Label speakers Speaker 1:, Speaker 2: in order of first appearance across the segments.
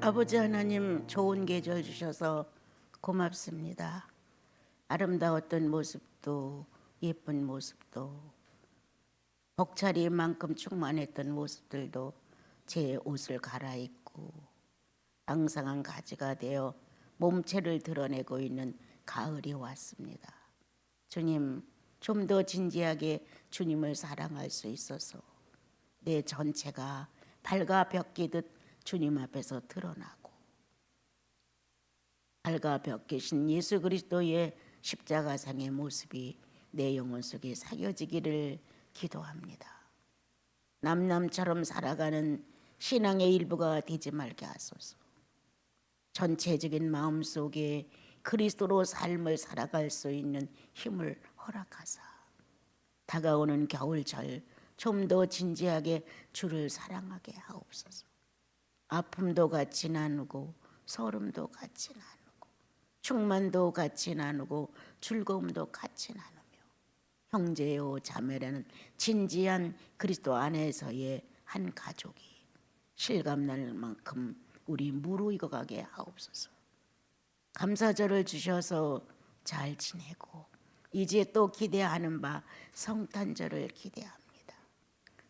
Speaker 1: 아버지 하나님, 좋은 계절 주셔서 고맙습니다. 아름다웠던 모습도 예쁜 모습도 벅차리만큼 충만했던 모습들도 제 옷을 갈아입고 앙상한 가지가 되어 몸체를 드러내고 있는 가을이 왔습니다. 주님, 좀 더 진지하게 주님을 사랑할 수 있어서 내 전체가 밝아 벽기듯 주님 앞에서 드러나고 밝아 벽계신 예수 그리스도의 십자가상의 모습이 내 영혼 속에 새겨지기를 기도합니다. 남남처럼 살아가는 신앙의 일부가 되지 말게 하소서. 전체적인 마음 속에 그리스도로 삶을 살아갈 수 있는 힘을 허락하사 다가오는 겨울철 좀 더 진지하게 주를 사랑하게 하옵소서. 아픔도 같이 나누고 서름도 같이 나누고 충만도 같이 나누고 즐거움도 같이 나누며 형제요 자매라는 진지한 그리스도 안에서의 한 가족이 실감날 만큼 우리 무르익어 가게 하옵소서. 감사절을 주셔서 잘 지내고 이제 또 기대하는 바 성탄절을 기대합니다.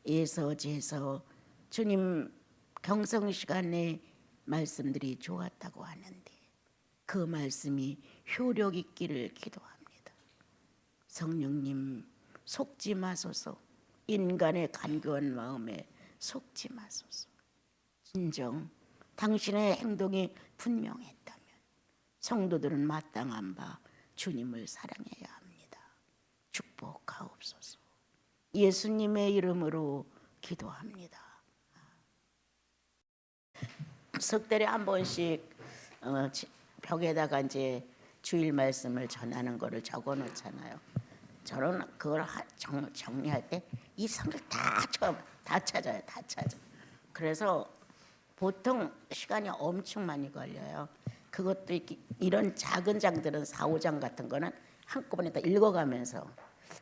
Speaker 1: 예서제서 주님 경성 시간에 말씀들이 좋았다고 하는데 그 말씀이 효력 있기를 기도합니다. 성령님, 속지 마소서. 인간의 간교한 마음에 속지 마소서. 진정 당신의 행동이 분명했다면 성도들은 마땅한 바 주님을 사랑해야 합니다. 축복하옵소서. 예수님의 이름으로 기도합니다. 석 달에 한 번씩 벽에다가 이제 주일 말씀을 전하는 거를 적어 놓잖아요. 저는 그걸 정리할 때 이 성을 다 찾아요. 다 찾아. 그래서 보통 시간이 엄청 많이 걸려요. 그것도 이런 작은 장들은 4, 5장 같은 거는 한꺼번에 다 읽어가면서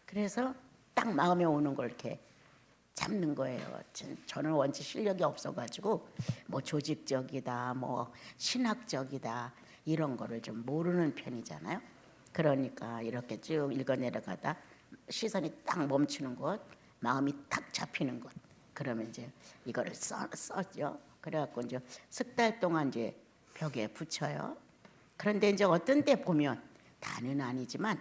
Speaker 1: 그래서 딱 마음에 오는 걸 이렇게 잡는 거예요. 저는 원체 실력이 없어가지고 뭐 조직적이다, 뭐 신학적이다 이런 거를 좀 모르는 편이잖아요. 그러니까 이렇게 쭉 읽어 내려가다 시선이 딱 멈추는 곳, 마음이 탁 잡히는 곳, 그러면 이제 이거를 써죠. 그래갖고 이제 석 달 동안 이제 벽에 붙여요. 그런데 이제 어떤 때 보면 다는 아니지만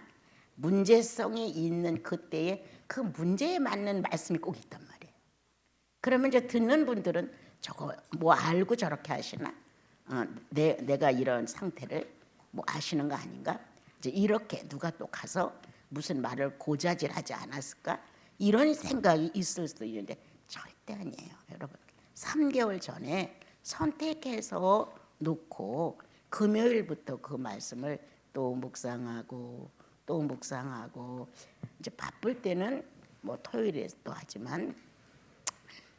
Speaker 1: 문제성이 있는 그때에 그 문제에 맞는 말씀이 꼭 있단 말이에요. 그러면 이제 듣는 분들은 저거 뭐 알고 저렇게 하시나? 내가 이런 상태를 뭐 아시는 거 아닌가? 이제 이렇게 누가 또 가서 무슨 말을 고자질하지 않았을까? 이런 생각이 있을 수도 있는데 절대 아니에요, 여러분. 3개월 전에 선택해서 놓고 금요일부터 그 말씀을 또 묵상하고 또 묵상하고 이제 바쁠 때는 뭐 토요일에도 하지만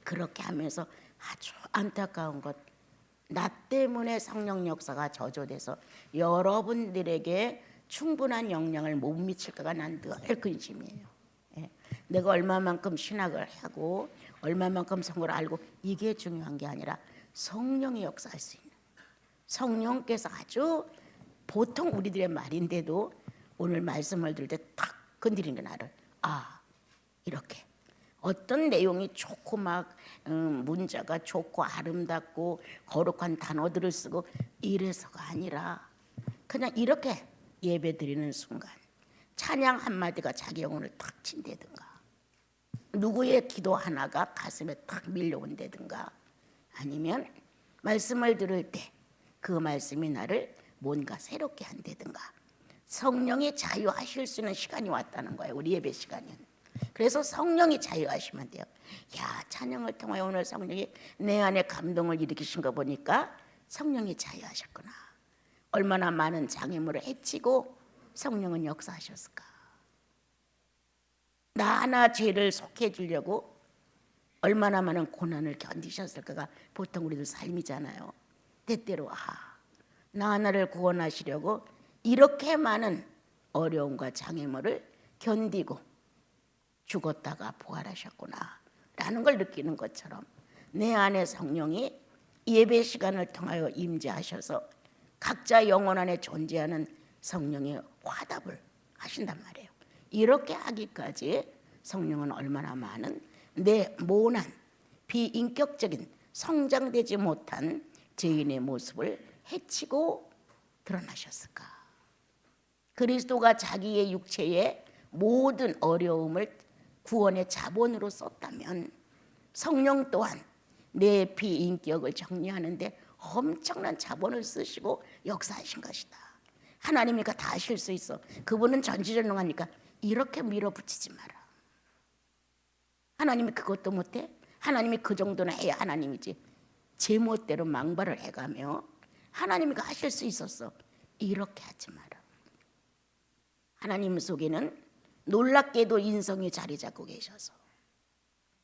Speaker 1: 그렇게 하면서 아주 안타까운 것, 나 때문에 성령 역사가 저조돼서 여러분들에게 충분한 영향을 못 미칠까가 난 늘 근심이에요. 예. 내가 얼마만큼 신학을 하고 얼마만큼 성경을 알고 이게 중요한 게 아니라 성령이 역사할 수 있는, 성령께서 아주 보통 우리들의 말인데도 오늘 말씀을 들을 때 탁 건드리는 게 나를 이렇게 어떤 내용이 좋고 막 문자가 좋고 아름답고 거룩한 단어들을 쓰고 이래서가 아니라 그냥 이렇게 예배 드리는 순간 찬양 한마디가 자기 영혼을 탁 친다든가 누구의 기도 하나가 가슴에 탁 밀려온다든가 아니면 말씀을 들을 때 그 말씀이 나를 뭔가 새롭게 한다든가 성령이 자유하실 수 있는 시간이 왔다는 거예요. 우리 예배 시간은. 그래서 성령이 자유하시면 돼요. 야, 찬양을 통해 오늘 성령이 내 안에 감동을 일으키신 거 보니까 성령이 자유하셨구나. 얼마나 많은 장애물을 해치고 성령은 역사하셨을까. 나 하나 죄를 속해 주려고 얼마나 많은 고난을 견디셨을까가 보통 우리들 삶이잖아요. 때때로 나 하나를 구원하시려고 이렇게 많은 어려움과 장애물을 견디고 죽었다가 부활하셨구나 라는 걸 느끼는 것처럼 내 안에 성령이 예배 시간을 통하여 임재하셔서 각자 영혼 안에 존재하는 성령의 화답을 하신단 말이에요. 이렇게 하기까지 성령은 얼마나 많은 내 모난 비인격적인 성장되지 못한 죄인의 모습을 해치고 드러나셨을까? 그리스도가 자기의 육체의 모든 어려움을 구원의 자본으로 썼다면 성령 또한 내 비인격을 정리하는데 엄청난 자본을 쓰시고 역사하신 것이다. 하나님이니까 다 하실 수 있어. 그분은 전지전능하니까 이렇게 밀어붙이지 마라. 하나님이 그것도 못해? 하나님이 그 정도는 해야 하나님이지. 제멋대로 망발을 해가며 하나님이 하실 수 있었어. 이렇게 하지 마라. 하나님 속에는 놀랍게도 인성이 자리 잡고 계셔서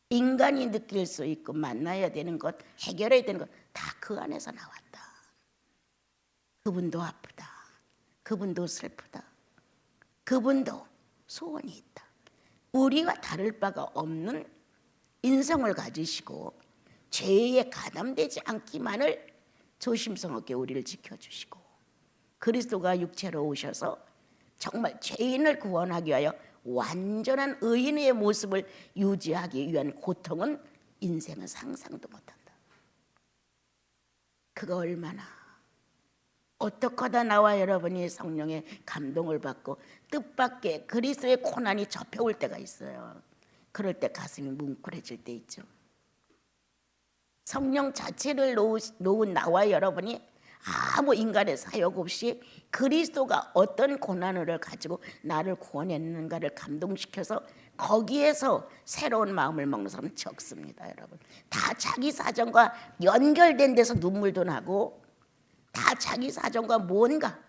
Speaker 1: 인간이 느낄 수 있고 만나야 되는 것, 해결해야 되는 것 다 그 안에서 나왔다. 그분도 아프다. 그분도 슬프다. 그분도 소원이 있다. 우리와 다를 바가 없는 인성을 가지시고 죄에 가담되지 않기만을 조심스럽게 우리를 지켜주시고 그리스도가 육체로 오셔서 정말 죄인을 구원하기 위하여 완전한 의인의 모습을 유지하기 위한 고통은 인생은 상상도 못한다. 그거 얼마나 어떻게 하다 나와 여러분이 성령의 감동을 받고 뜻밖의 그리스도의 고난이 접해올 때가 있어요. 그럴 때 가슴이 뭉클해질 때 있죠. 성령 자체를 놓은 나와 여러분이 아무 인간의 사역 없이 그리스도가 어떤 고난을 가지고 나를 구원했는가를 감동시켜서 거기에서 새로운 마음을 먹는 사람은 적습니다. 여러분 다 자기 사정과 연결된 데서 눈물도 나고 다 자기 사정과 뭔가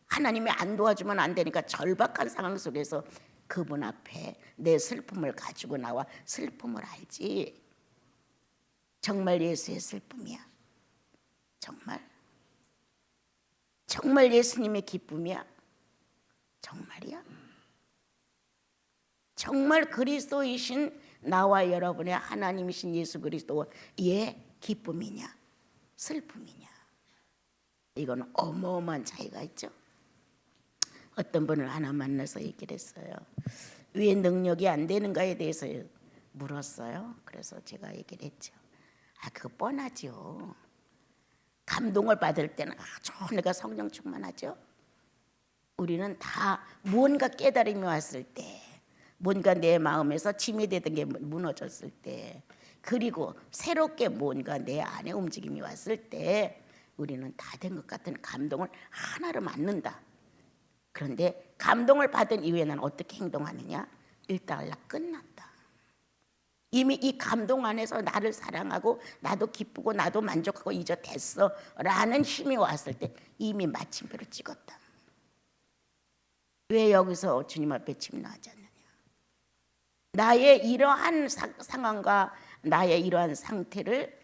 Speaker 1: 하나님이 안 도와주면 안 되니까 절박한 상황 속에서 그분 앞에 내 슬픔을 가지고 나와 슬픔을 알지. 정말 예수의 슬픔이야. 정말 예수님의 기쁨이야. 정말이야. 정말 그리스도이신 나와 여러분의 하나님이신 예수 그리스도의 기쁨이냐 슬픔이냐. 이건 어마어마한 차이가 있죠. 어떤 분을 하나 만나서 얘기를 했어요. 왜 능력이 안 되는가에 대해서 물었어요. 그래서 제가 얘기를 했죠. 그거 뻔하죠. 감동을 받을 때는 내가 성령 충만하죠. 우리는 다 뭔가 깨달음이 왔을 때, 뭔가 내 마음에서 짐이 되던 게 무너졌을 때, 그리고 새롭게 뭔가 내 안에 움직임이 왔을 때 우리는 다 된 것 같은 감동을 하나로 맞는다. 그런데 감동을 받은 이후에 난 어떻게 행동하느냐? 일단락 끝났다. 이미 이 감동 안에서 나를 사랑하고 나도 기쁘고 나도 만족하고 이제 됐어 라는 힘이 왔을 때 이미 마침표를 찍었다. 왜 여기서 주님 앞에 침노하지 않느냐? 나의 이러한 상황과 나의 이러한 상태를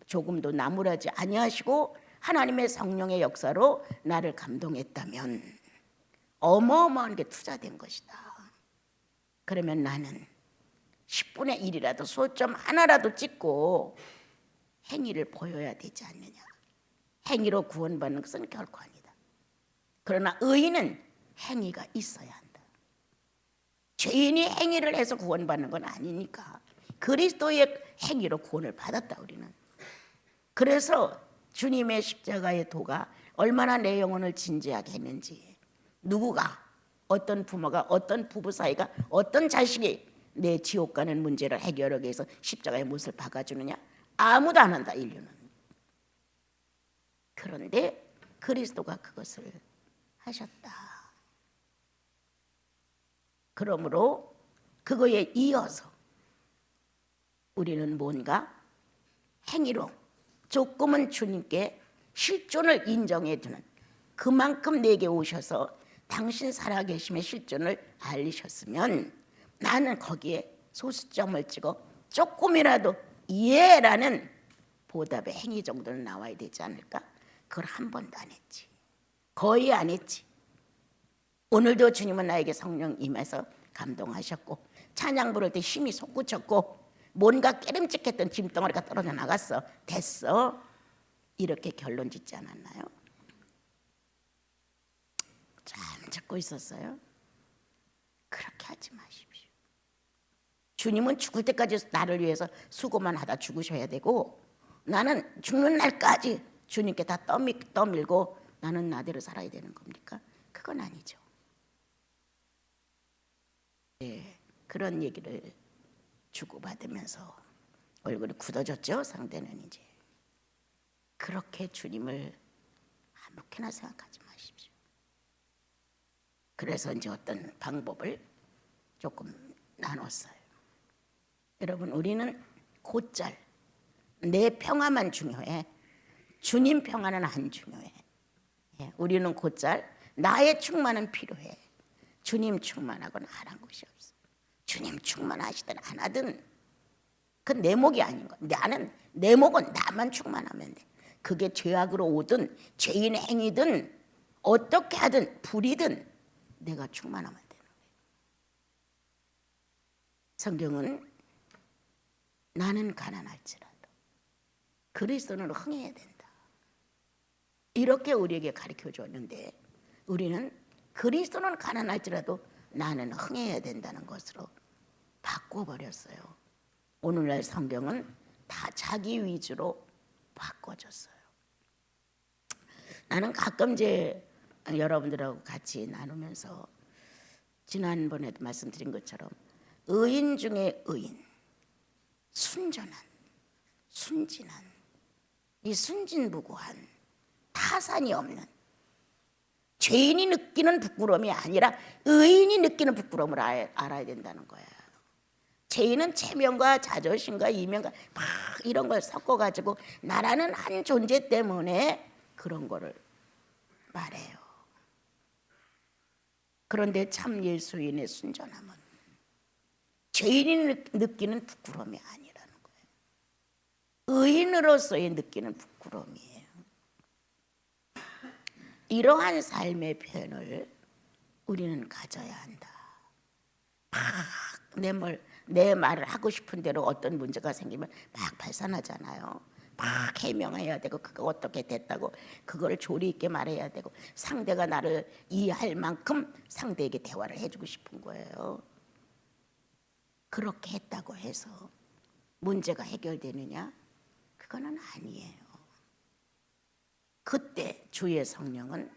Speaker 1: 조금도 나무라지 아니하시고 하나님의 성령의 역사로 나를 감동했다면 어마어마한 게 투자된 것이다. 그러면 나는 10분의 1이라도 소점 하나라도 찍고 행위를 보여야 되지 않느냐. 행위로 구원받는 것은 결코 아니다. 그러나 의인은 행위가 있어야 한다. 죄인이 행위를 해서 구원받는 건 아니니까 그리스도의 행위로 구원을 받았다 우리는. 그래서 주님의 십자가의 도가 얼마나 내 영혼을 진지하게 했는지, 누구가 어떤 부모가 어떤 부부 사이가 어떤 자식이 내 지옥 가는 문제를 해결하기 위해서 십자가의 못을 박아주느냐? 아무도 안 한다 인류는. 그런데 그리스도가 그것을 하셨다. 그러므로 그거에 이어서 우리는 뭔가 행위로 조금은 주님께 실존을 인정해 주는, 그만큼 내게 오셔서 당신 살아계심의 실존을 알리셨으면 나는 거기에 소수점을 찍어 조금이라도 예라는 보답의 행위 정도는 나와야 되지 않을까? 그걸 한 번도 안 했지. 거의 안 했지. 오늘도 주님은 나에게 성령 임해서 감동하셨고 찬양 부를 때 힘이 솟구쳤고 뭔가 깨름직했던 짐덩어리가 떨어져 나갔어. 됐어. 이렇게 결론 짓지 않았나요? 참 듣고 있었어요. 그렇게 하지 마십시오. 주님은 죽을 때까지 나를 위해서 수고만 하다 죽으셔야 되고, 나는 죽는 날까지 주님께 다 떠밀고 나는 나대로 살아야 되는 겁니까? 그건 아니죠. 네, 그런 얘기를 주고받으면서 얼굴이 굳어졌죠. 상대는 이제 그렇게 주님을 아무렇게나 생각하지 마십시오. 그래서 이제 어떤 방법을 조금 나눴어요. 여러분, 우리는 곧잘 내 평화만 중요해. 주님 평화는 안 중요해. 우리는 곧잘 나의 충만은 필요해. 주님 충만하고는 안 것이 없어. 주님 충만하시든 안 하든 그건 내 목이 아닌 거야. 나는 내 목은 나만 충만하면 돼. 그게 죄악으로 오든 죄인 행위든 어떻게 하든 불이든 내가 충만하면 되는 거예요. 성경은 나는 가난할지라도 그리스도는 흥해야 된다, 이렇게 우리에게 가르쳐 줬는데, 우리는 그리스도는 가난할지라도 나는 흥해야 된다는 것으로 바꿔버렸어요. 오늘날 성경은 다 자기 위주로 바꿔줬어요. 나는 가끔 이제 여러분들하고 같이 나누면서 지난번에도 말씀드린 것처럼 의인 중에 의인, 순전한, 순진한, 이 순진무구한, 타산이 없는 죄인이 느끼는 부끄러움이 아니라 의인이 느끼는 부끄러움을 알아야 된다는 거야. 죄인은 체면과 자존심과 이면과 막 이런 걸 섞어가지고 나라는 한 존재 때문에 그런 거를 말해요. 그런데 참 예수인의 순전함은 죄인이 느끼는 부끄러움이 아니라는 거예요. 의인으로서의 느끼는 부끄러움이에요. 이러한 삶의 표현을 우리는 가져야 한다. 내 말을 하고 싶은 대로 어떤 문제가 생기면 막 발산하잖아요. 막 해명해야 되고, 그거 어떻게 됐다고 그걸 조리 있게 말해야 되고, 상대가 나를 이해할 만큼 상대에게 대화를 해주고 싶은 거예요. 그렇게 했다고 해서 문제가 해결되느냐? 그거는 아니에요. 그때 주의 성령은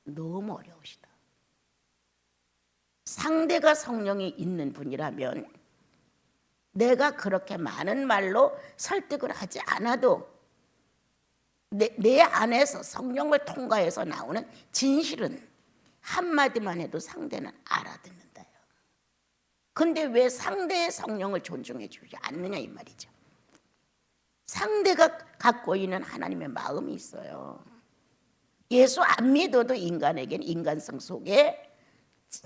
Speaker 1: 너무 어려우시다. 상대가 성령이 있는 분이라면 내가 그렇게 많은 말로 설득을 하지 않아도 내 안에서 성령을 통과해서 나오는 진실은 한마디만 해도 상대는 알아듣는다요. 근데 왜 상대의 성령을 존중해 주지 않느냐 이 말이죠. 상대가 갖고 있는 하나님의 마음이 있어요. 예수 안 믿어도 인간에게는 인간성 속에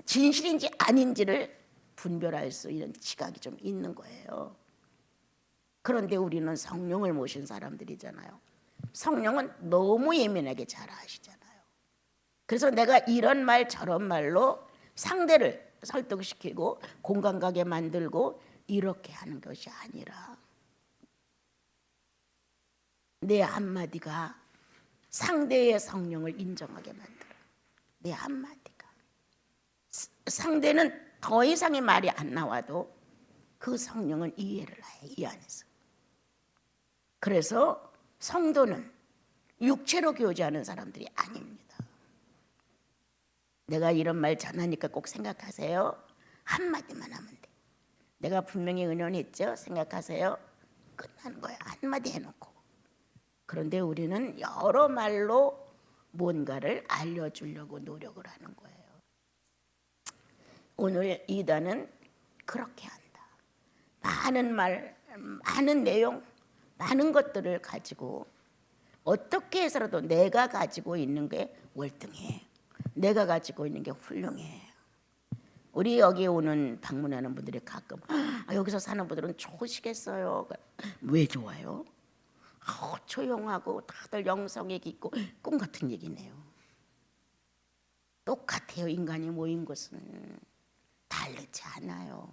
Speaker 1: 진실인지 아닌지를 분별할 수 있는 지각이 좀 있는 거예요. 그런데 우리는 성령을 모신 사람들이잖아요. 성령은 너무 예민하게 잘 아시잖아요. 그래서 내가 이런 말 저런 말로 상대를 설득시키고 공감 가게 만들고 이렇게 하는 것이 아니라 내 한마디가 상대의 성령을 인정하게 만들어. 내 한마디가 상대는 더 이상의 말이 안 나와도 그 성령은 이해를 해, 이 안에서. 그래서 성도는 육체로 교제하는 사람들이 아닙니다. 내가 이런 말 전하니까 꼭 생각하세요. 한마디만 하면 돼. 내가 분명히 은연했죠. 생각하세요. 끝나는 거야. 한마디 해놓고. 그런데 우리는 여러 말로 뭔가를 알려주려고 노력을 하는 거예요. 오늘 이단은 그렇게 한다. 많은 말, 많은 내용, 많은 것들을 가지고 어떻게 해서라도 내가 가지고 있는 게 월등해. 내가 가지고 있는 게 훌륭해. 우리 여기 오는 방문하는 분들이 가끔 여기서 사는 분들은 좋으시겠어요. 왜 좋아요? 조용하고 다들 영성이 깊고 꿈 같은 얘기네요. 똑같아요. 인간이 모인 것은 다르지 않아요.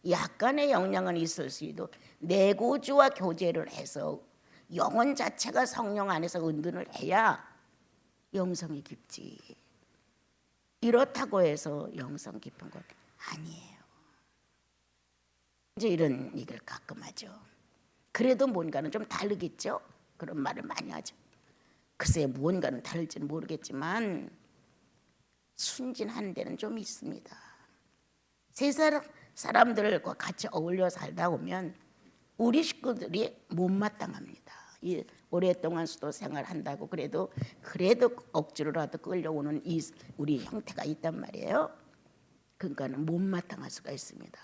Speaker 1: 약간의 영향은 있을 수도 내구주와 교제를 해서 영혼 자체가 성령 안에서 은둔을 해야 영성이 깊지. 이렇다고 해서 영성 깊은 건 아니에요. 이제 이런 얘기를 가끔 하죠. 그래도 뭔가는 좀 다르겠죠? 그런 말을 많이 하죠. 글쎄 무언가는 다를지는 모르겠지만 순진한 데는 좀 있습니다. 세상 사람들과 같이 어울려 살다 보면 우리 식구들이 못마땅합니다. 오랫동안 수도 생활한다고 그래도 억지로라도 끌려오는 우리 형태가 있단 말이에요. 그러니까는 못마땅할 수가 있습니다.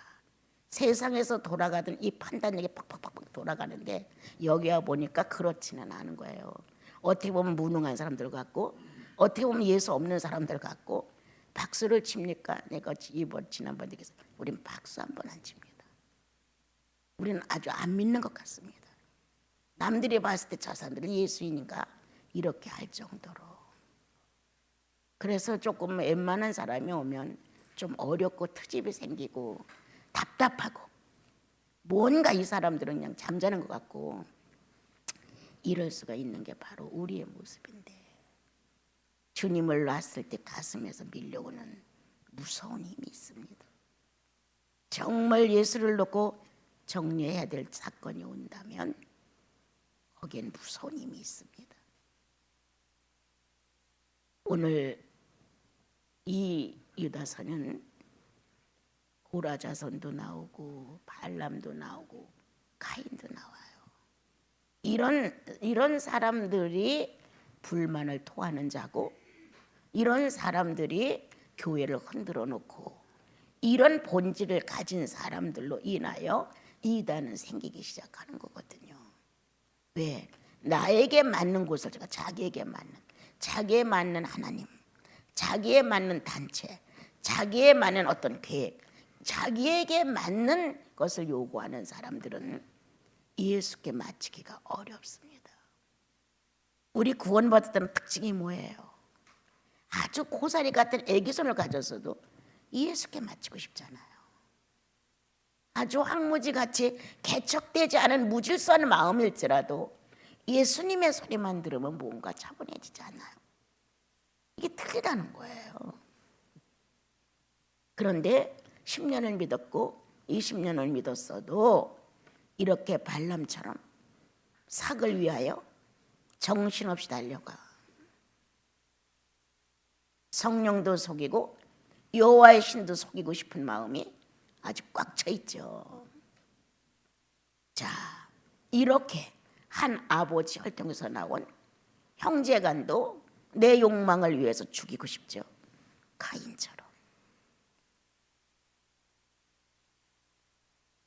Speaker 1: 세상에서 돌아가던 이 판단력이 팍팍팍 돌아가는데 여기 와 보니까 그렇지는 않은 거예요. 어떻게 보면 무능한 사람들 같고 어떻게 보면 예수 없는 사람들 같고 박수를 칩니까? 내가 지난번에 얘기해서 우린 박수 한 번 안 칩니다. 우리는 아주 안 믿는 것 같습니다. 남들이 봤을 때 저 사람들은 예수인인가 이렇게 할 정도로. 그래서 조금 웬만한 사람이 오면 좀 어렵고 트집이 생기고 답답하고 뭔가 이 사람들은 그냥 잠자는 것 같고 이럴 수가 있는 게 바로 우리의 모습인데 주님을 놨을 때 가슴에서 밀려오는 무서운 힘이 있습니다. 정말 예수를 놓고 정리해야 될 사건이 온다면 거기엔 무서운 힘이 있습니다. 오늘 이 유다서는 고라 자손도 나오고 발람도 나오고 가인도 나와요. 이런 사람들이 불만을 토하는 자고 이런 사람들이 교회를 흔들어 놓고 이런 본질을 가진 사람들로 인하여 이단은 생기기 시작하는 거거든요. 왜? 나에게 맞는 곳을 제가 자기에게 맞는 하나님, 자기에 맞는 단체, 자기에 맞는 어떤 계획, 자기에게 맞는 것을 요구하는 사람들은 예수께 맞추기가 어렵습니다. 우리 구원받았다는 특징이 뭐예요? 아주 고사리 같은 애기손을 가졌어도 예수께 맞추고 싶잖아요. 아주 황무지같이 개척되지 않은 무질서한 마음일지라도 예수님의 소리만 들으면 뭔가 차분해지지 않아요. 이게 틀리다는 거예요. 그런데 10년을 믿었고 20년을 믿었어도 이렇게 발람처럼 삭을 위하여 정신없이 달려가 성령도 속이고 여호와의 신도 속이고 싶은 마음이 아주 꽉 차 있죠. 자, 이렇게 한 아버지 혈통에서 나온 형제간도 내 욕망을 위해서 죽이고 싶죠. 가인처럼.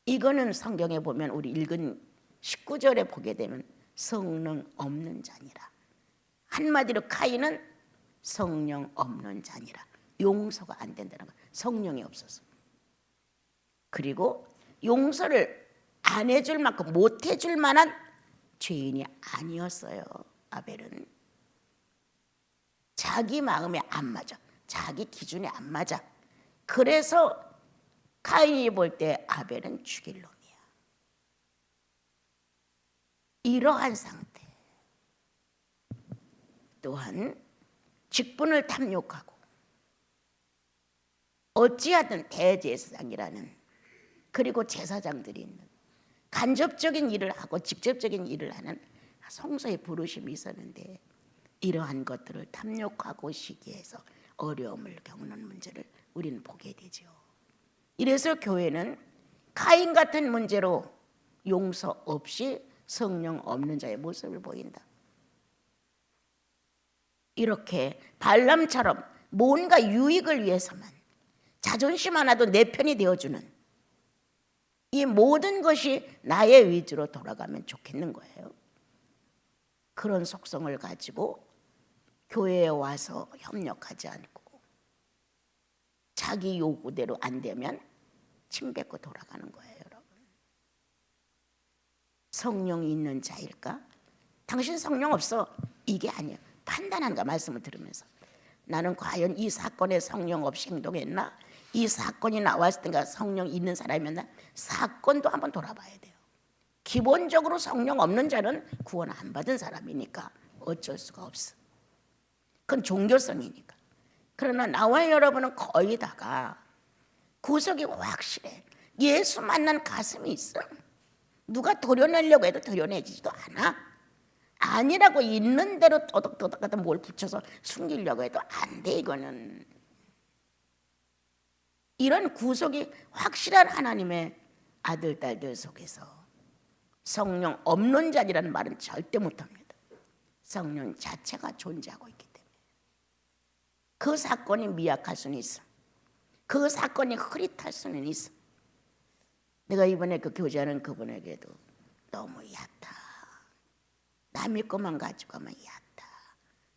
Speaker 1: 이거는 성경에 보면 우리 읽은 19절에 보게 되면 성령 없는 자니라. 한마디로 카인은 성령 없는 자니라. 용서가 안 된다는 거예요. 성령이 없어서. 그리고 용서를 안 해줄 만큼 못 해줄 만한 죄인이 아니었어요. 아벨은 자기 마음에 안 맞아, 자기 기준에 안 맞아. 그래서 카인이 볼 때 아벨은 죽일 놈이야. 이러한 상태. 또한 직분을 탐욕하고 어찌하든 대제사장이라는 그리고 제사장들이 있는 간접적인 일을 하고 직접적인 일을 하는 성소의 부르심이 있었는데 이러한 것들을 탐욕하고 시기해서 어려움을 겪는 문제를 우리는 보게 되죠. 이래서 교회는 카인 같은 문제로 용서 없이 성령 없는 자의 모습을 보인다. 이렇게 발람처럼 뭔가 유익을 위해서만 자존심 하나도 내 편이 되어주는 이 모든 것이 나의 위주로 돌아가면 좋겠는 거예요. 그런 속성을 가지고 교회에 와서 협력하지 않고 자기 요구대로 안 되면 침 뱉고 돌아가는 거예요. 여러분, 성령이 있는 자일까? 당신 성령 없어. 이게 아니에요. 판단한가 말씀을 들으면서 나는 과연 이 사건에 성령 없이 행동했나? 이 사건이 나왔을 때가 성령 있는 사람이었나? 사건도 한번 돌아봐야 돼요. 기본적으로 성령 없는 자는 구원 안 받은 사람이니까 어쩔 수가 없어. 그건 종교성이니까. 그러나 나와 여러분은 거의 다가 구속이 확실해. 예수 만난 가슴이 있어. 누가 도려내려고 해도 도려내지도 않아. 아니라고 있는 대로 떠덕떠덕하다 뭘 붙여서 숨기려고 해도 안 돼. 이거는 이런 구속이 확실한 하나님의 아들 딸들 속에서 성령 없는 자리라는 말은 절대 못합니다. 성령 자체가 존재하고 있기 때문에 그 사건이 미약할 수는 있어. 그 사건이 흐릿할 수는 있어. 내가 이번에 그 교제하는 그분에게도 너무 얕아. 남의 것만 가지고 가면 얕아.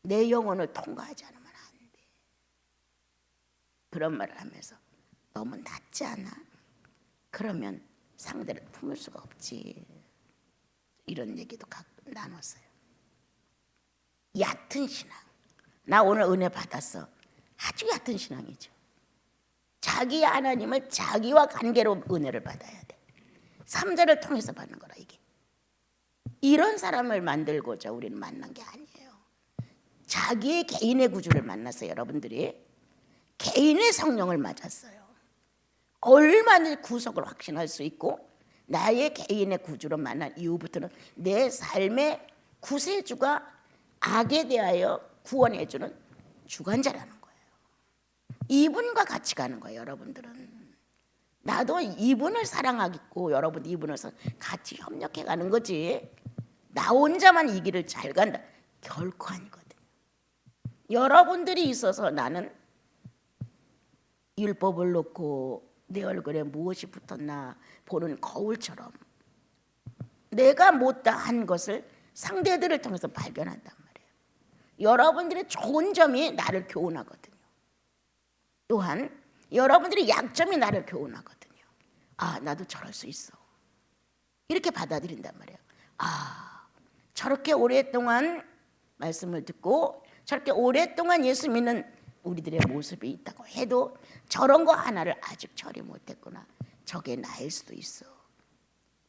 Speaker 1: 내 영혼을 통과하지 않으면 안 돼. 그런 말을 하면서 너무 낮지 않아? 그러면 상대를 품을 수가 없지. 이런 얘기도 가끔 나눴어요. 얕은 신앙. 나 오늘 은혜 받았어. 아주 얕은 신앙이죠. 자기 하나님을 자기와 관계로 은혜를 받아야 돼. 3자를 통해서 받는 거라 이게. 이런 사람을 만들고자 우리는 만난 게 아니에요. 자기의 개인의 구주를 만났어요. 여러분들이 개인의 성령을 맞았어요. 얼마나 구속을 확신할 수 있고 나의 개인의 구주로 만난 이후부터는 내 삶의 구세주가 악에 대하여 구원해 주는 주관자라는 거예요. 이분과 같이 가는 거예요. 여러분들은 나도 이분을 사랑하겠고 여러분 이분을 같이 협력해 가는 거지. 나 혼자만 이 길을 잘 간다 결코 아니거든요. 여러분들이 있어서 나는 율법을 놓고 내 얼굴에 무엇이 붙었나 보는 거울처럼 내가 못다한 것을 상대들을 통해서 발견한단 말이에요. 여러분들의 좋은 점이 나를 교훈하거든요. 또한 여러분들의 약점이 나를 교훈하거든요. 아, 나도 저럴 수 있어. 이렇게 받아들인단 말이에요. 아, 저렇게 오랫동안 말씀을 듣고 저렇게 오랫동안 예수 믿는 우리들의 모습이 있다고 해도 저런 거 하나를 아직 처리 못했구나. 저게 나일 수도 있어.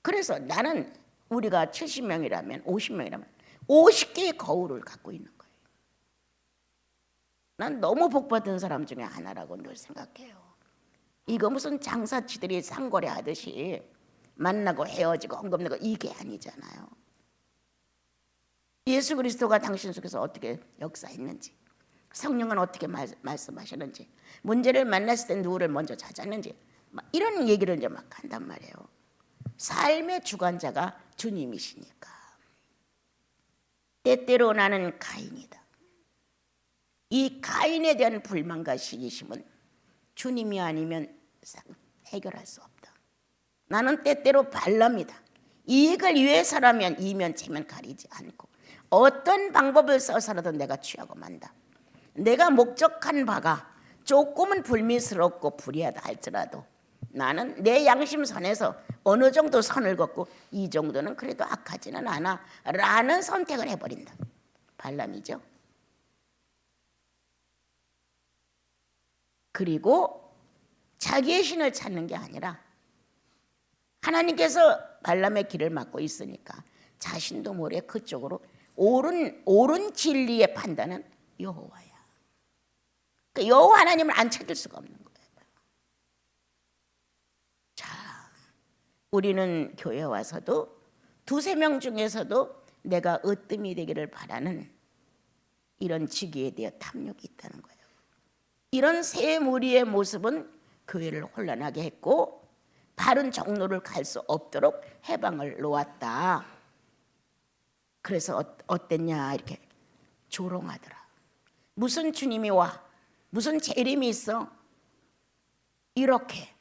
Speaker 1: 그래서 나는 우리가 70명이라면 50명이라면 50개의 거울을 갖고 있는 거예요. 난 너무 복받은 사람 중에 하나라고 늘 생각해요. 이거 무슨 장사치들이 상거래 하듯이 만나고 헤어지고 엉겁내고 이게 아니잖아요. 예수 그리스도가 당신 속에서 어떻게 역사했는지, 성령은 어떻게 말씀하시는지, 문제를 만났을 때 누구를 먼저 찾았는지 이런 얘기를 이제 막 한단 말이에요. 삶의 주관자가 주님이시니까. 때때로 나는 가인이다. 이 가인에 대한 불만과 시기심은 주님이 아니면 해결할 수 없다. 나는 때때로 발람이다. 이익을 위해서라면 이면체면 가리지 않고 어떤 방법을 써서라도 내가 취하고 만다. 내가 목적한 바가 조금은 불미스럽고 불의하다 할지라도 나는 내 양심선에서 어느 정도 선을 걷고 이 정도는 그래도 악하지는 않아 라는 선택을 해버린다. 발람이죠. 그리고 자기의 신을 찾는 게 아니라 하나님께서 발람의 길을 막고 있으니까 자신도 모르게 그쪽으로 옳은 진리의 판단은 여호와야. 그러니까 여호와 하나님을 안 찾을 수가 없는 거예요. 자, 우리는 교회 와서도 두세 명 중에서도 내가 으뜸이 되기를 바라는 이런 직위에 대해 탐욕이 있다는 거예요. 이런 세 무리의 모습은 교회를 혼란하게 했고 바른 정로를 갈 수 없도록 해방을 놓았다. 그래서 어땠냐 이렇게 조롱하더라. 무슨 주님이 와? 무슨 재림이 있어? 이렇게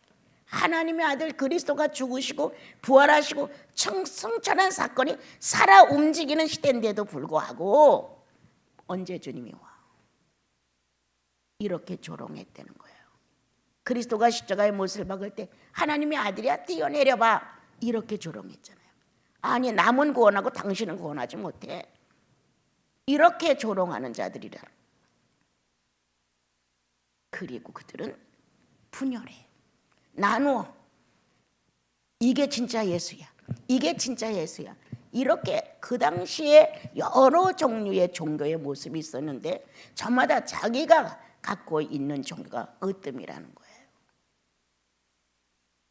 Speaker 1: 하나님의 아들 그리스도가 죽으시고 부활하시고 승천한 사건이 살아 움직이는 시대인데도 불구하고 언제 주님이 와? 이렇게 조롱했다는 거예요. 그리스도가 십자가의 못을 박을 때 하나님의 아들이야 뛰어내려봐 이렇게 조롱했잖아요. 아니 남은 구원하고 당신은 구원하지 못해. 이렇게 조롱하는 자들이라. 그리고 그들은 분열해. 나누어. 이게 진짜 예수야. 이게 진짜 예수야. 이렇게 그 당시에 여러 종류의 종교의 모습이 있었는데 저마다 자기가 갖고 있는 종교가 어뜸이라는 거예요.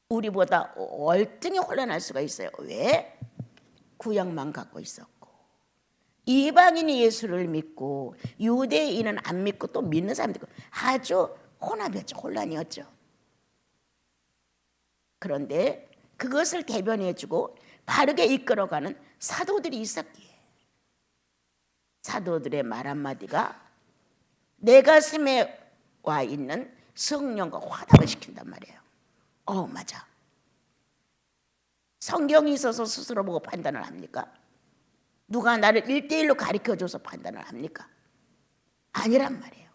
Speaker 1: 우리보다 월등히 혼란할 수가 있어요. 왜? 구약만 갖고 있었고 이방인이 예수를 믿고 유대인은 안 믿고 또 믿는 사람도 있고 아주 혼합이었죠. 혼란이었죠. 그런데 그것을 대변해주고 바르게 이끌어가는 사도들이 있었기에 사도들의 말 한마디가 내 가슴에 와 있는 성령과 화답을 시킨단 말이에요. 맞아. 성경이 있어서 스스로 보고 판단을 합니까? 누가 나를 1대1로 가르쳐줘서 판단을 합니까? 아니란 말이에요.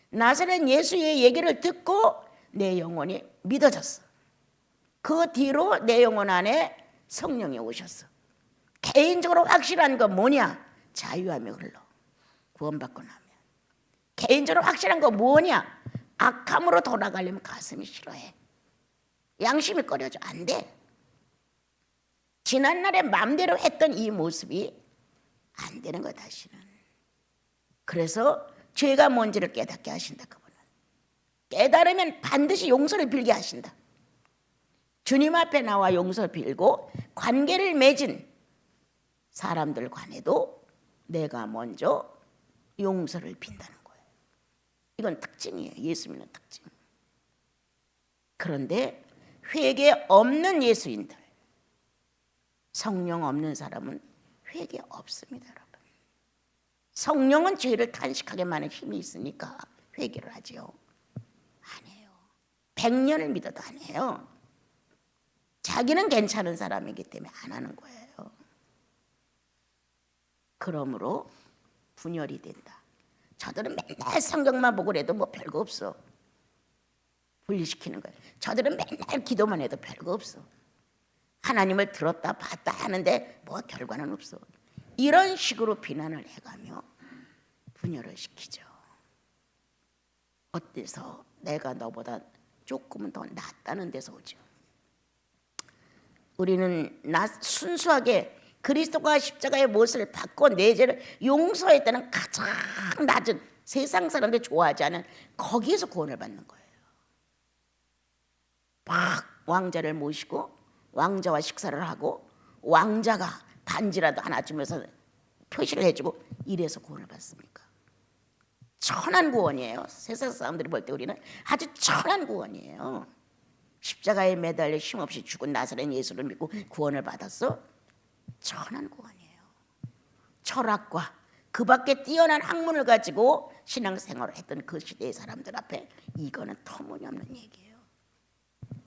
Speaker 1: 나사렛 예수의 얘기를 듣고 내 영혼이 믿어졌어. 그 뒤로 내 영혼 안에 성령이 오셨어. 개인적으로 확실한 건 뭐냐? 자유함이 흘러. 구원받고 나면. 개인적으로 확실한 건 뭐냐? 악함으로 돌아가려면 가슴이 싫어해. 양심이 꺼려져. 안 돼. 지난날에 마음대로 했던 이 모습이 안 되는 거야 다시는. 그래서 죄가 뭔지를 깨닫게 하신다. 그분은 깨달으면 반드시 용서를 빌게 하신다. 주님 앞에 나와 용서 빌고 관계를 맺은 사람들 간에도 내가 먼저 용서를 빈다는 거예요. 이건 특징이에요. 예수 믿는 특징. 그런데 회개 없는 예수인들, 성령 없는 사람은 회개 없습니다. 여러분. 성령은 죄를 탄식하게 만든 힘이 있으니까 회개를 하죠. 안 해요. 100년을 믿어도 안 해요. 자기는 괜찮은 사람이기 때문에 안 하는 거예요. 그러므로 분열이 된다. 저들은 맨날 성경만 보고 그래도 뭐 별거 없어. 분리시키는 거예요. 저들은 맨날 기도만 해도 별거 없어. 하나님을 들었다 봤다 하는데 뭐 결과는 없어. 이런 식으로 비난을 해가며 분열을 시키죠. 어때서 내가 너보다 조금은 더 낫다는 데서 오죠. 우리는 순수하게 그리스도가 십자가의 못을 받고 내 죄를 용서했다는 가장 낮은 세상 사람들이 좋아하지 않은 거기에서 구원을 받는 거예요. 막 왕자를 모시고 왕자와 식사를 하고 왕자가 반지라도 하나 주면서 표시를 해주고 이래서 구원을 받습니까? 천한 구원이에요. 세상 사람들이 볼 때 우리는 아주 천한 구원이에요. 십자가에 매달려 힘없이 죽은 나사렛 예수를 믿고 구원을 받았어? 천한 구원이에요. 철학과 그 밖에 뛰어난 학문을 가지고 신앙생활을 했던 그 시대의 사람들 앞에 이거는 터무니없는 얘기예요.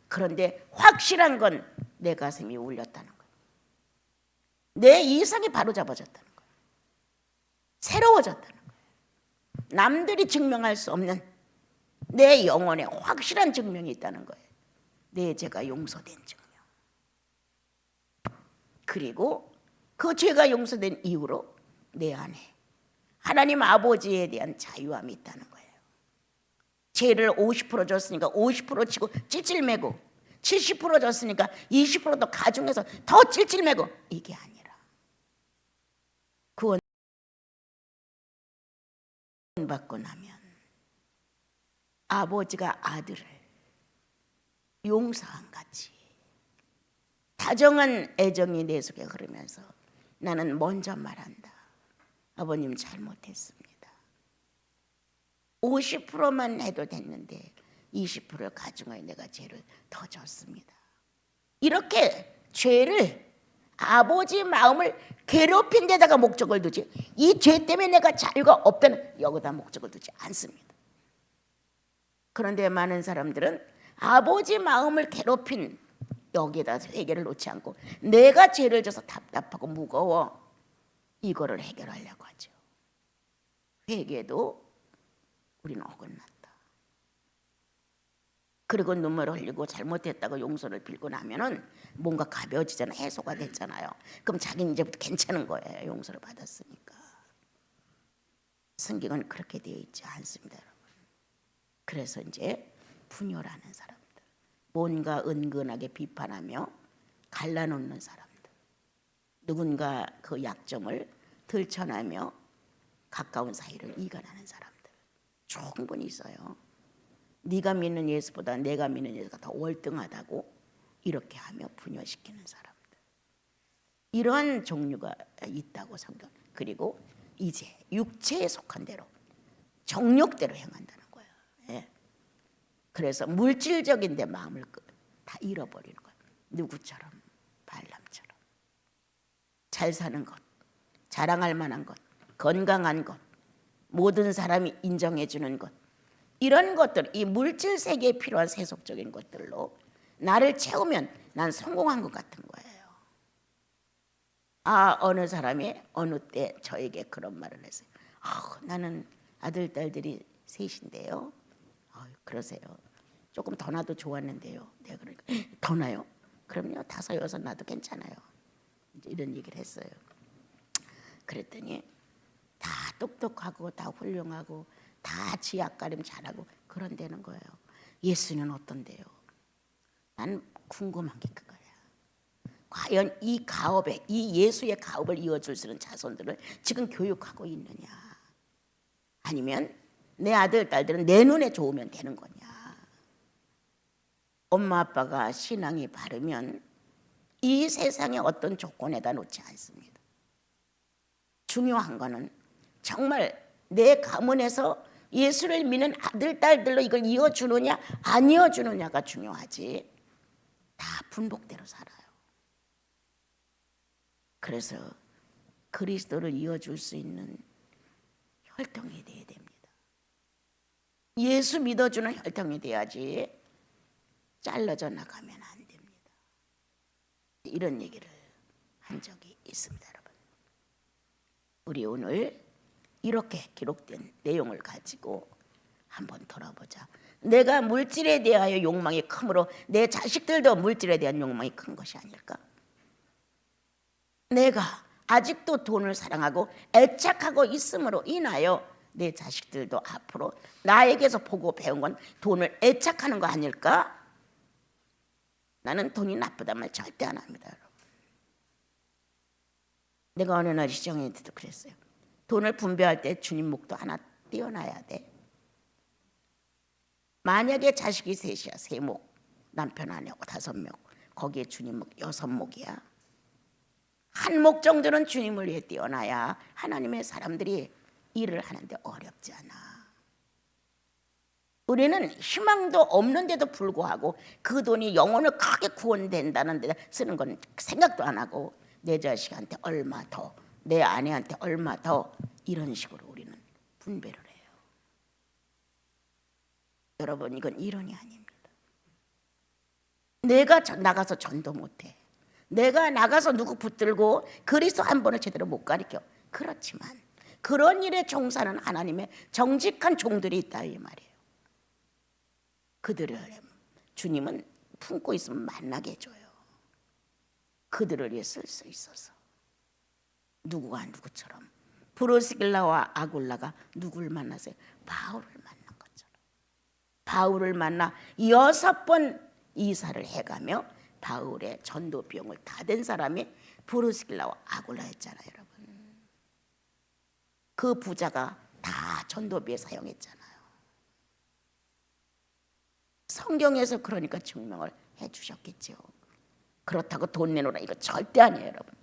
Speaker 1: 그런데 확실한 건 내 가슴이 울렸다는 거예요. 내 이성이 바로잡아졌다는 거예요. 새로워졌다는 거예요. 남들이 증명할 수 없는 내 영혼에 확실한 증명이 있다는 거예요. 내 죄가 용서된 증명. 그리고 그 죄가 용서된 이후로 내 안에 하나님 아버지에 대한 자유함이 있다는 거예요. 죄를 50% 줬으니까 50% 치고 찔찔매고 70% 줬으니까 20%더 가중해서 더 찔찔매고 이게 아니라 구원 받고 나면 아버지가 아들을 용서한 같이 다정한 애정이 내 속에 흐르면서 나는 먼저 말한다. 아버님 잘못했습니다. 50%만 해도 됐는데 20%를 가중하여 내가 죄를 더 졌습니다. 이렇게 죄를 아버지 마음을 괴롭힌 데다가 목적을 두지 이 죄 때문에 내가 자유가 없다는 여기다 목적을 두지 않습니다. 그런데 많은 사람들은 아버지 마음을 괴롭힌 여기에다 회개를 놓지 않고 내가 죄를 져서 답답하고 무거워 이거를 해결하려고 하죠. 회개도 우리는 어긋났다. 그리고 눈물을 흘리고 잘못했다고 용서를 빌고 나면은 뭔가 가벼워지잖아요. 해소가 됐잖아요. 그럼 자기는 이제부터 괜찮은 거예요. 용서를 받았으니까. 성경은 그렇게 되어 있지 않습니다, 여러분. 그래서 이제 분열하는 사람들, 뭔가 은근하게 비판하며 갈라놓는 사람들, 누군가 그 약점을 들춰내며 가까운 사이를 이간하는 사람들 충분히 있어요. 네가 믿는 예수보다 내가 믿는 예수가 더 월등하다고 이렇게 하며 분열시키는 사람들, 이러한 종류가 있다고 성경. 그리고 이제 육체에 속한 대로 정욕대로 행한다는 거예요. 예. 그래서 물질적인 데 마음을 다 잃어버리는 거예요. 누구처럼? 발람처럼. 잘 사는 것, 자랑할 만한 것, 건강한 것, 모든 사람이 인정해 주는 것, 이런 것들, 이 물질 세계에 필요한 세속적인 것들로 나를 채우면 난 성공한 것 같은 거예요. 어느 사람이 어느 때 저에게 그런 말을 했어요. 나는 아들 딸들이 셋인데요. 그러세요. 조금 더 나도 좋았는데요. 내가 그러니까 더 나요? 그럼요, 5, 6 나도 괜찮아요. 이제 이런 얘기를 했어요. 그랬더니 다 똑똑하고 다 훌륭하고 다 지약가림 잘하고 그런다는 거예요. 예수는 어떤데요? 난 궁금한 게 그거야. 과연 이 가업에, 이 예수의 가업을 이어줄 수 있는 자손들을 지금 교육하고 있느냐, 아니면 내 아들 딸들은 내 눈에 좋으면 되는 거냐. 엄마 아빠가 신앙이 바르면 이 세상의 어떤 조건에다 놓지 않습니다. 중요한 거는 정말 내 가문에서 예수를 믿는 아들 딸들로 이걸 이어주느냐 안 이어주느냐가 중요하지, 다 분복대로 살아요. 그래서 그리스도를 이어줄 수 있는 혈통이 돼야 됩니다. 예수 믿어주는 혈통이 돼야지 잘라져 나가면 안 됩니다. 이런 얘기를 한 적이 있습니다, 여러분. 우리 오늘 이렇게 기록된 내용을 가지고 한번 돌아보자. 내가 물질에 대하여 욕망이 크므로 내 자식들도 물질에 대한 욕망이 큰 것이 아닐까? 내가 아직도 돈을 사랑하고 애착하고 있음으로 인하여 내 자식들도 앞으로 나에게서 보고 배운 건 돈을 애착하는 거 아닐까? 나는 돈이 나쁘단 말 절대 안 합니다, 여러분. 내가 어느 날 시정이한테도 그랬어요. 돈을 분배할 때 주님 목도 하나 띄워놔야 돼. 만약에 자식이 셋이야, 3목, 남편 아내하고 5명, 거기에 주님 목 6목이야. 한 목 정도는 주님을 위해 띄워놔야 하나님의 사람들이 일을 하는데 어렵지 않아. 우리는 희망도 없는데도 불구하고 그 돈이 영혼을 크게 구원된다는 데 쓰는 건 생각도 안 하고 내 자식한테 얼마 더, 내 아내한테 얼마 더, 이런 식으로 우리는 분배를 해요. 여러분, 이건 이론이 아닙니다. 내가 나가서 전도 못해, 내가 나가서 누구 붙들고 그리스도 한 번을 제대로 못 가르쳐. 그렇지만 그런 일에 종사하는 하나님의 정직한 종들이 있다, 이 말이에요. 그들을 주님은 품고 있으면 만나게 해줘요. 그들을 위해 쓸 수 있어서. 누구가 누구처럼 브로스길라와 아굴라가 누구를 만났어요? 바울을 만난 것처럼. 바울을 만나 6번 이사를 해가며 바울의 전도 비용을 다 댄 사람이 브로스길라와 아굴라였잖아요, 여러분. 그 부자가 다 전도비에 사용했잖아요. 성경에서 그러니까 증명을 해주셨겠죠. 그렇다고 돈 내놓으라, 이거 절대 아니에요, 여러분.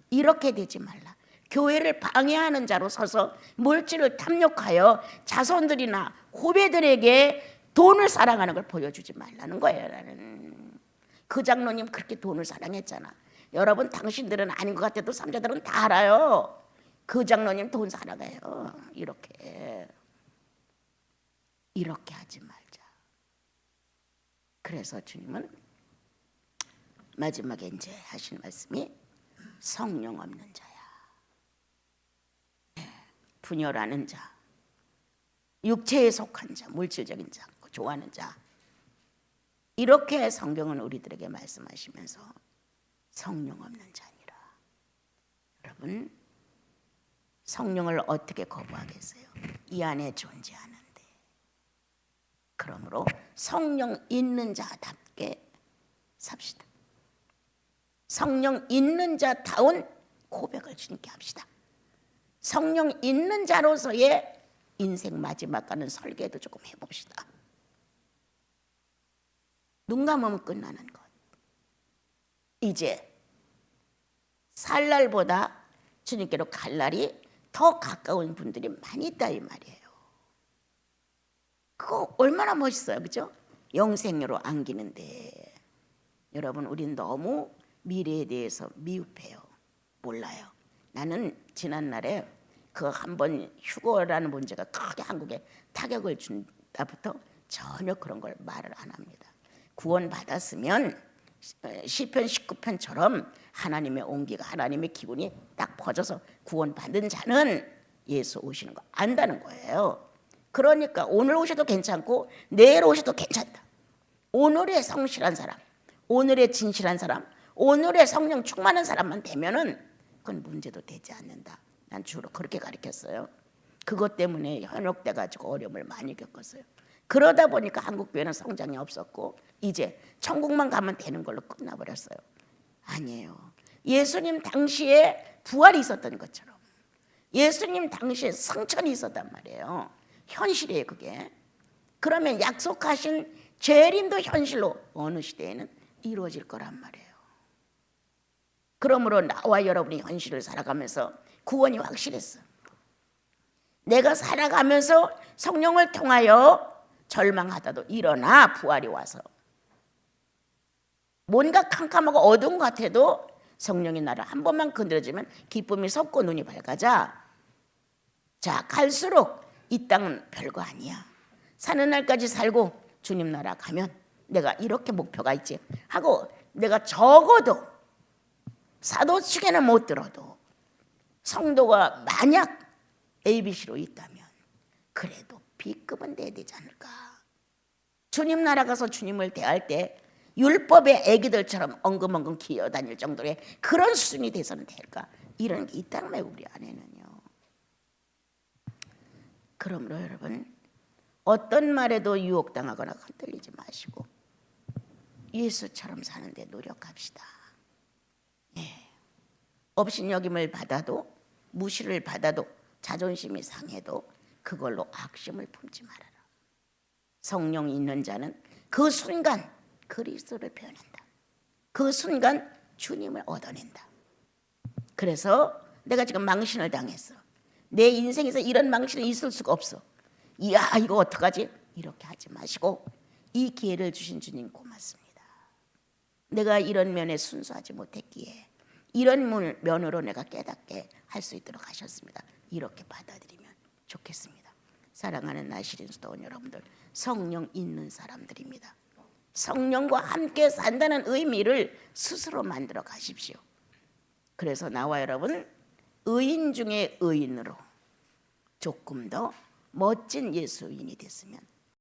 Speaker 1: 이렇게 되지 말라. 교회를 방해하는 자로 서서 물질을 탐욕하여 자손들이나 후배들에게 돈을 사랑하는 걸 보여주지 말라는 거예요. 나는 그 장로님 그렇게 돈을 사랑했잖아. 여러분, 당신들은 아닌 것 같아도 삼자들은 다 알아요. 그 장로님 돈 사랑해요. 이렇게 하지 말자. 그래서 주님은 마지막에 이제 하신 말씀이 성령 없는 자야, 분열하는 자, 육체에 속한 자, 물질적인 자, 좋아하는 자, 이렇게 성경은 우리들에게 말씀하시면서 성령 없는 자니라. 여러분, 성령을 어떻게 거부하겠어요? 이 안에 존재하는데. 그러므로 성령 있는 자답게 삽시다. 성령 있는 자다운 고백을 주님께 합시다. 성령 있는 자로서의 인생 마지막 가는 설계도 조금 해봅시다. 눈 감으면 끝나는 것. 이제 살 날보다 주님께로 갈 날이 더 가까운 분들이 많이 있다 이 말이에요. 그거 얼마나 멋있어요, 그죠? 영생으로 안기는데 여러분, 우린 너무 미래에 대해서 미흡해요. 몰라요. 나는 지난날에 그 한 번 휴거라는 문제가 크게 한국에 타격을 준 다부터 전혀 그런 걸 말을 안 합니다. 구원 받았으면 시편 19편처럼 하나님의 온기가, 하나님의 기운이 딱 퍼져서 구원 받은 자는 예수 오시는 거 안다는 거예요. 그러니까 오늘 오셔도 괜찮고 내일 오셔도 괜찮다. 오늘의 성실한 사람, 오늘의 진실한 사람, 오늘의 성령 충만한 사람만 되면은 그건 문제도 되지 않는다. 난 주로 그렇게 가르쳤어요. 그것 때문에 현혹돼 가지고 어려움을 많이 겪었어요. 그러다 보니까 한국 교회는 성장이 없었고 이제 천국만 가면 되는 걸로 끝나버렸어요. 아니에요. 예수님 당시에 부활이 있었던 것처럼 예수님 당시에 승천이 있었단 말이에요. 현실이에요, 그게. 그러면 약속하신 재림도 현실로 어느 시대에는 이루어질 거란 말이에요. 그러므로 나와 여러분이 현실을 살아가면서 구원이 확실했어. 내가 살아가면서 성령을 통하여 절망하다도 일어나 부활이 와서 뭔가 캄캄하고 어두운 것 같아도 성령이 나를 한 번만 건드려주면 기쁨이 솟고 눈이 밝아져. 자, 갈수록 이 땅은 별거 아니야. 사는 날까지 살고 주님 나라 가면 내가 이렇게 목표가 있지 하고 내가 적어도 사도측에는 못 들어도 성도가 만약 ABC로 있다면 그래도 B급은 돼야 되지 않을까. 주님 나라 가서 주님을 대할 때 율법의 애기들처럼 엉금엉금 기어다닐 정도의 그런 수준이 돼서는 될까. 이런 게 있다는 거예요, 우리 안에는요. 그러므로 여러분, 어떤 말에도 유혹당하거나 흔들리지 마시고 예수처럼 사는데 노력합시다. 업신여김을 받아도 무시를 받아도 자존심이 상해도 그걸로 악심을 품지 말아라. 성령이 있는 자는 그 순간 그리스도를 표현한다. 그 순간 주님을 얻어낸다. 그래서 내가 지금 망신을 당했어. 내 인생에서 이런 망신이 있을 수가 없어. 이야, 이거 어떡하지? 이렇게 하지 마시고 이 기회를 주신 주님 고맙습니다. 내가 이런 면에 순수하지 못했기에 이런 면으로 내가 깨닫게 할 수 있도록 하셨습니다. 이렇게 받아들이면 좋겠습니다. 사랑하는 나시린 수도원 여러분들, 성령 있는 사람들입니다. 성령과 함께 산다는 의미를 스스로 만들어 가십시오. 그래서 나와 여러분, 의인 중에 의인으로 조금 더 멋진 예수인이 됐으면